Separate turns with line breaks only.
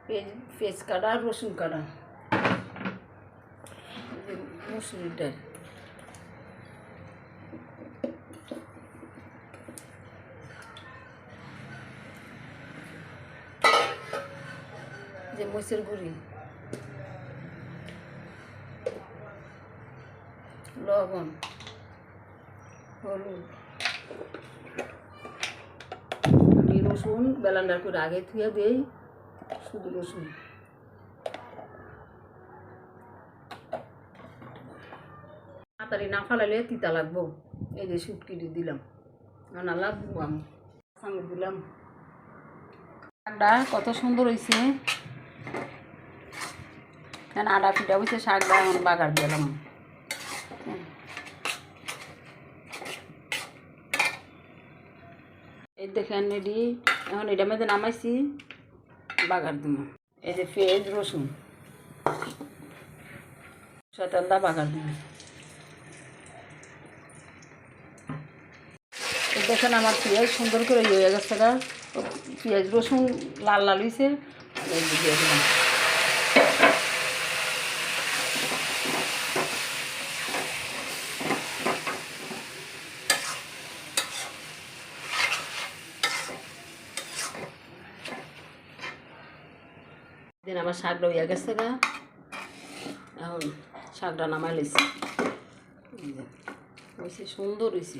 পেঁয়াজ পেঁয়াজ কাটা রসুন কাটা মুসুরির ডাল যে মরিচের গুঁড়ি লবণ হলুদ আমি রসুন ব্লেন্ডার করে আগে ধুয়ে দিই শুধু রসুন তাড়াতাড়ি না ফালাইলে তিতা লাগবো এই যে শুটকি দিলাম না লাগবো আমি সঙ্গে দিলাম শাকটা কত সুন্দর হয়েছে আডা পিঠা হয়েছে শাকটা এখন বাগার দিলাম এই দেখেন রেডি এখন এটা মধ্যে নামাইছি বাগার দিব এই যে পেঁয়াজ রসুন শতালটা বাগার দিব দেখেন আমার পেঁয়াজ সুন্দর করে হয়ে গেছে পেঁয়াজ রসুন লাল লাল হয়েছে দিয়ে দিলাম দিন আমার শাকটা হয়ে গেছে এখন শাকটা নামাই লেছি হয়েছে সুন্দর হয়েছে